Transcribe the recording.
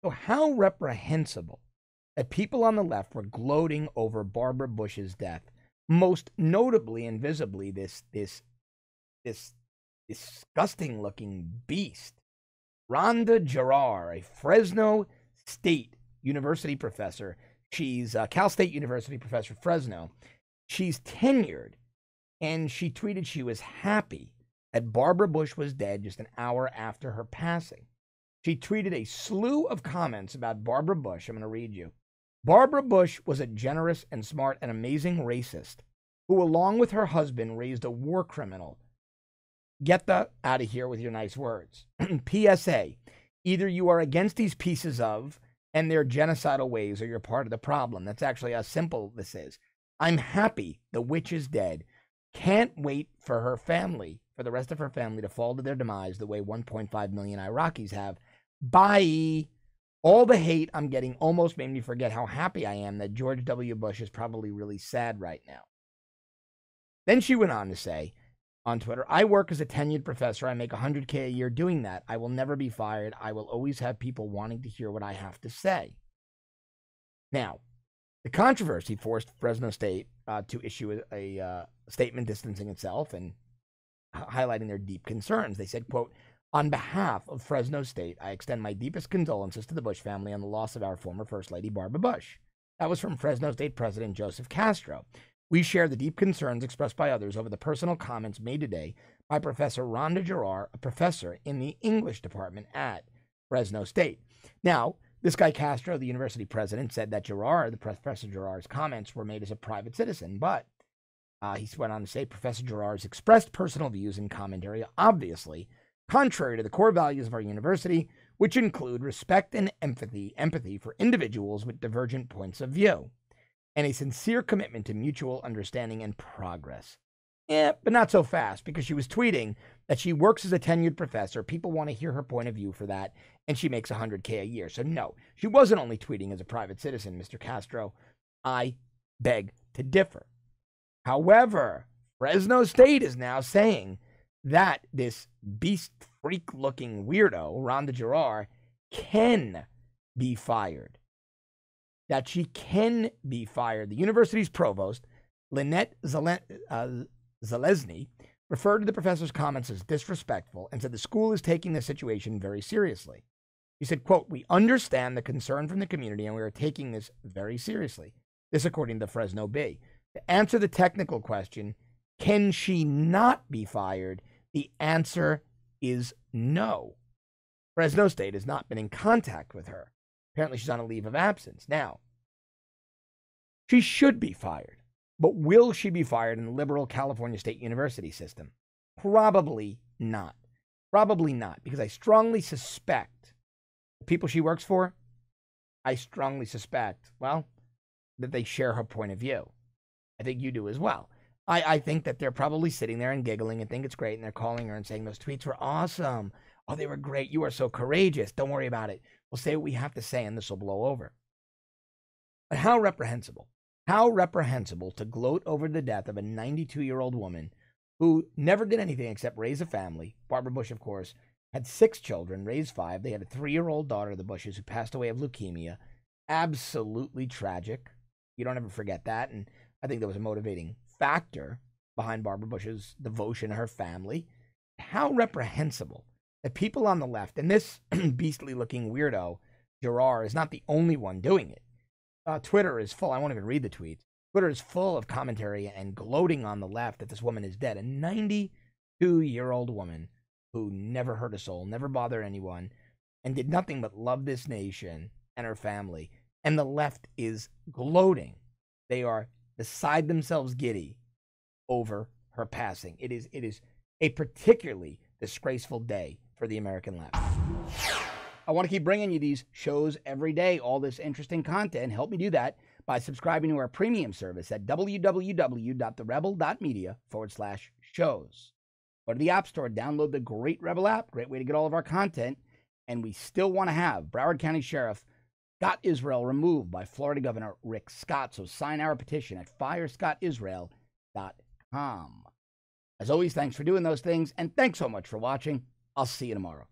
So how reprehensible that people on the left were gloating over Barbara Bush's death, most notably and visibly this disgusting looking beast, Rhonda Gerard, a Fresno State University professor. She's a Cal State University professor, Fresno. She's tenured, and she tweeted she was happy that Barbara Bush was dead just an hour after her passing. She tweeted a slew of comments about Barbara Bush. I'm going to read you. Barbara Bush was a generous and smart and amazing racist who, along with her husband, raised a war criminal. Get the out of here with your nice words. PSA, either you are against these pieces of and their genocidal ways, or you're part of the problem. That's actually how simple this is. I'm happy the witch is dead. Can't wait for her family, for the rest of her family, to fall to their demise the way 1.5 million Iraqis have. Bye. All the hate I'm getting almost made me forget how happy I am that George W. Bush is probably really sad right now. Then she went on to say on Twitter, I work as a tenured professor. I make $100K a year doing that. I will never be fired. I will always have people wanting to hear what I have to say. Now, the controversy forced Fresno State to issue a statement distancing itself and highlighting their deep concerns. They said, quote, on behalf of Fresno State, I extend my deepest condolences to the Bush family on the loss of our former First Lady, Barbara Bush. That was from Fresno State President Joseph Castro. We share the deep concerns expressed by others over the personal comments made today by Professor Rhonda Gerard, a professor in the English department at Fresno State. Now, this guy Castro, the university president, said that Professor Gerard's comments were made as a private citizen, but he went on to say Professor Gerard's expressed personal views and commentary, obviously contrary to the core values of our university, which include respect and empathy for individuals with divergent points of view, and a sincere commitment to mutual understanding and progress. Yeah, but not so fast, because she was tweeting that she works as a tenured professor. People want to hear her point of view for that, and she makes $100K a year. So no, she wasn't only tweeting as a private citizen, Mr. Castro. I beg to differ. However, Fresno State is now saying that this beast freak-looking weirdo, Rhonda Gerard, can be fired. That she can be fired. The university's provost, Lynette Zalesny, referred to the professor's comments as disrespectful and said the school is taking the situation very seriously. He said, quote, we understand the concern from the community and we are taking this very seriously. This according to Fresno Bee. To answer the technical question, can she not be fired? The answer is no. Fresno State has not been in contact with her. Apparently she's on a leave of absence. Now, she should be fired. But will she be fired in the liberal California State University system? Probably not. Probably not, because I strongly suspect the people she works for, I strongly suspect, well, that they share her point of view. I think you do as well. I think that they're probably sitting there and giggling and think it's great, and they're calling her and saying, those tweets were awesome. Oh, they were great. You are so courageous. Don't worry about it. We'll say what we have to say, and this will blow over. But how reprehensible. How reprehensible to gloat over the death of a 92-year-old woman who never did anything except raise a family. Barbara Bush, of course, had 6 children, raised 5. They had a 3-year-old daughter, the Bushes, who passed away of leukemia. Absolutely tragic. You don't ever forget that. And I think that was a motivating factor behind Barbara Bush's devotion to her family. How reprehensible that people on the left, and this beastly-looking weirdo, Gerard, is not the only one doing it. Twitter is full. I won't even read the tweets. Twitter is full of commentary and gloating on the left that this woman is dead. A 92-year-old woman who never hurt a soul, never bothered anyone, and did nothing but love this nation and her family. And the left is gloating. They are beside themselves giddy over her passing. It is a particularly disgraceful day for the American left. I want to keep bringing you these shows every day, all this interesting content. Help me do that by subscribing to our premium service at www.therebel.media/shows. Go to the App Store, download the great Rebel app, great way to get all of our content. And we still want to have Broward County Sheriff Scott Israel removed by Florida Governor Rick Scott. So sign our petition at firescottisrael.com. As always, thanks for doing those things, and thanks so much for watching. I'll see you tomorrow.